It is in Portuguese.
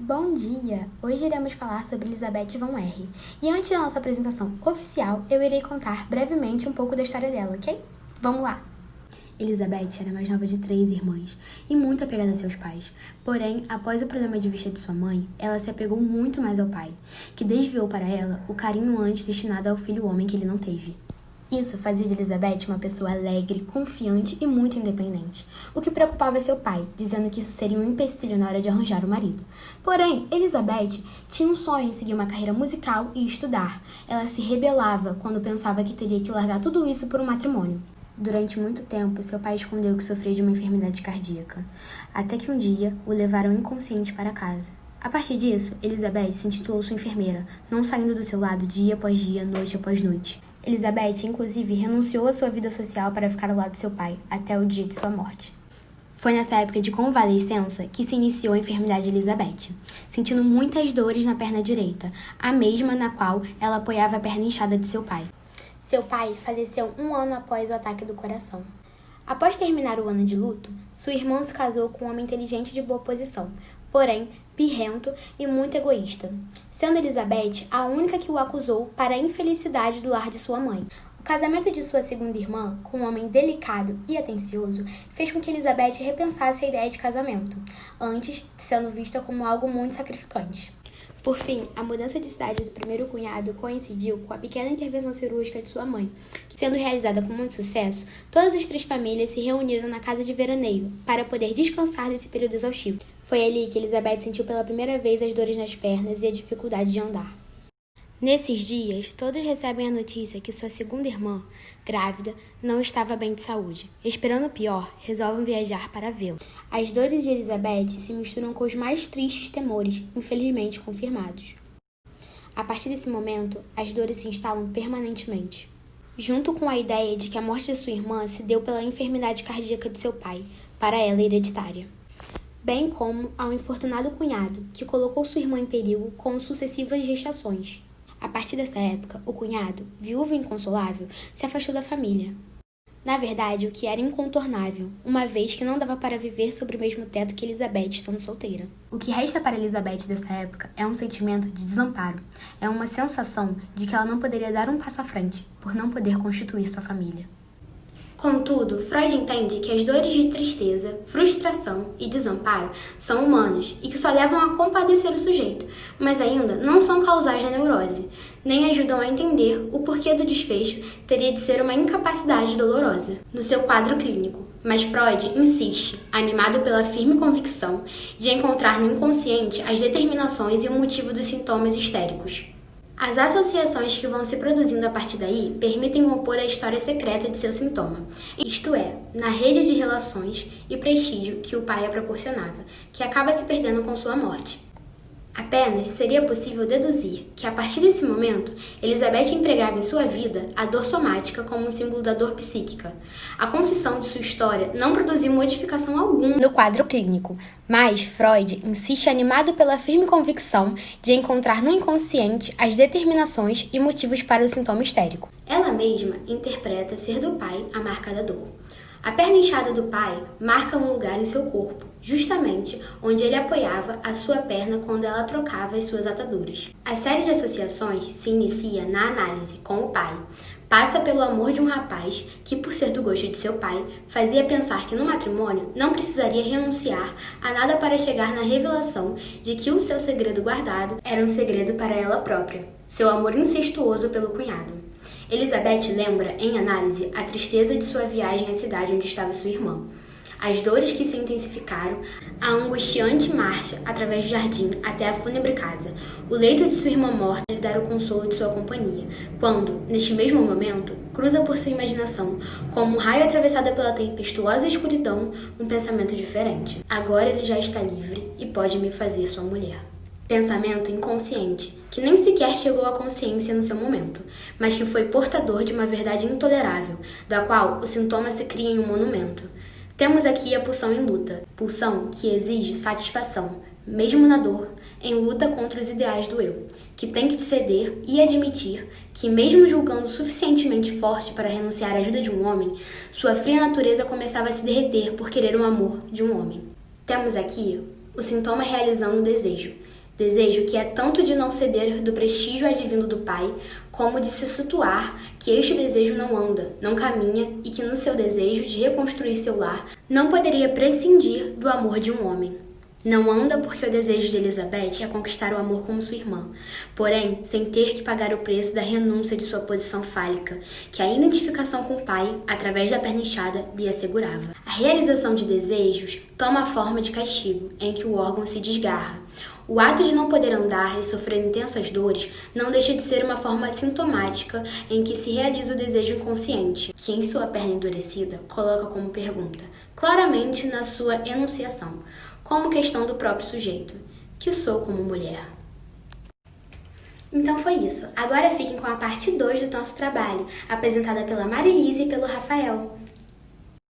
Bom dia! Hoje iremos falar sobre Elizabeth von R. E antes da nossa apresentação oficial, eu irei contar brevemente um pouco da história dela, ok? Vamos lá! Elizabeth era a mais nova de 3 irmãs e muito apegada a seus pais. Porém, após o problema de vista de sua mãe, ela se apegou muito mais ao pai, que desviou para ela o carinho antes destinado ao filho homem que ele não teve. Isso fazia de Elizabeth uma pessoa alegre, confiante e muito independente, o que preocupava seu pai, dizendo que isso seria um empecilho na hora de arranjar o marido. Porém, Elizabeth tinha um sonho em seguir uma carreira musical e estudar. Ela se rebelava quando pensava que teria que largar tudo isso por um matrimônio. Durante muito tempo, seu pai escondeu que sofria de uma enfermidade cardíaca, até que um dia o levaram inconsciente para casa. A partir disso, Elizabeth se intitulou sua enfermeira, não saindo do seu lado dia após dia, noite após noite. Elizabeth, inclusive, renunciou à sua vida social para ficar ao lado de seu pai, até o dia de sua morte. Foi nessa época de convalescença que se iniciou a enfermidade de Elizabeth, sentindo muitas dores na perna direita, a mesma na qual ela apoiava a perna inchada de seu pai. Seu pai faleceu 1 ano após o ataque do coração. Após terminar o ano de luto, sua irmã se casou com um homem inteligente e de boa posição, porém birrento e muito egoísta, sendo Elizabeth a única que o acusou para a infelicidade do lar de sua mãe. O casamento de sua segunda irmã com um homem delicado e atencioso fez com que Elizabeth repensasse a ideia de casamento, antes sendo vista como algo muito sacrificante. Por fim, a mudança de cidade do primeiro cunhado coincidiu com a pequena intervenção cirúrgica de sua mãe, que, sendo realizada com muito sucesso, todas as 3 famílias se reuniram na casa de veraneio para poder descansar desse período exaustivo. Foi ali que Elizabeth sentiu pela primeira vez as dores nas pernas e a dificuldade de andar. Nesses dias, todos recebem a notícia que sua segunda irmã, grávida, não estava bem de saúde. Esperando o pior, resolvem viajar para vê-la. As dores de Elizabeth se misturam com os mais tristes temores, infelizmente confirmados. A partir desse momento, as dores se instalam permanentemente, junto com a ideia de que a morte de sua irmã se deu pela enfermidade cardíaca de seu pai, para ela hereditária, bem como ao infortunado cunhado, que colocou sua irmã em perigo com sucessivas gestações. A partir dessa época, o cunhado, viúvo e inconsolável, se afastou da família. Na verdade, o que era incontornável, uma vez que não dava para viver sob o mesmo teto que Elizabeth estando solteira. O que resta para Elizabeth dessa época é um sentimento de desamparo. É uma sensação de que ela não poderia dar um passo à frente, por não poder constituir sua família. Contudo, Freud entende que as dores de tristeza, frustração e desamparo são humanos e que só levam a compadecer o sujeito, mas ainda não são causais da neurose, nem ajudam a entender o porquê do desfecho teria de ser uma incapacidade dolorosa no seu quadro clínico. Mas Freud insiste, animado pela firme convicção de encontrar no inconsciente as determinações e o motivo dos sintomas histéricos. As associações que vão se produzindo a partir daí permitem compor a história secreta de seu sintoma, isto é, na rede de relações e prestígio que o pai a proporcionava, que acaba se perdendo com sua morte. Apenas seria possível deduzir que, a partir desse momento, Elizabeth empregava em sua vida a dor somática como um símbolo da dor psíquica. A confissão de sua história não produziu modificação alguma no quadro clínico, mas Freud insiste animado pela firme convicção de encontrar no inconsciente as determinações e motivos para o sintoma histérico. Ela mesma interpreta ser do pai a marca da dor. A perna inchada do pai marca um lugar em seu corpo, justamente onde ele apoiava a sua perna quando ela trocava as suas ataduras. A série de associações se inicia na análise com o pai. Passa pelo amor de um rapaz que, por ser do gosto de seu pai, fazia pensar que no matrimônio não precisaria renunciar a nada para chegar na revelação de que o seu segredo guardado era um segredo para ela própria, seu amor incestuoso pelo cunhado. Elizabeth lembra, em análise, a tristeza de sua viagem à cidade onde estava sua irmã, as dores que se intensificaram, a angustiante marcha através do jardim até a fúnebre casa, o leito de sua irmã morta lhe dar o consolo de sua companhia, quando, neste mesmo momento, cruza por sua imaginação, como um raio atravessado pela tempestuosa escuridão, um pensamento diferente. Agora ele já está livre e pode me fazer sua mulher. Pensamento inconsciente, que nem sequer chegou à consciência no seu momento, mas que foi portador de uma verdade intolerável, da qual o sintoma se cria em um monumento. Temos aqui a pulsão em luta, pulsão que exige satisfação, mesmo na dor, em luta contra os ideais do eu, que tem que ceder e admitir que, mesmo julgando suficientemente forte para renunciar à ajuda de um homem, sua fria natureza começava a se derreter por querer o amor de um homem. Temos aqui o sintoma realizando o desejo, Desejo que é tanto de não ceder do prestígio advindo do pai, como de se situar que este desejo não anda, não caminha e que no seu desejo de reconstruir seu lar não poderia prescindir do amor de um homem. Não anda porque o desejo de Elizabeth é conquistar o amor como sua irmã, porém sem ter que pagar o preço da renúncia de sua posição fálica, que a identificação com o pai, através da perna inchada, lhe assegurava. A realização de desejos toma a forma de castigo, em que o órgão se desgarra. O ato de não poder andar e sofrer intensas dores não deixa de ser uma forma sintomática em que se realiza o desejo inconsciente, que em sua perna endurecida coloca como pergunta, claramente na sua enunciação, como questão do próprio sujeito, que sou como mulher. Então foi isso. Agora fiquem com a parte 2 do nosso trabalho, apresentada pela Marilise e pelo Rafael.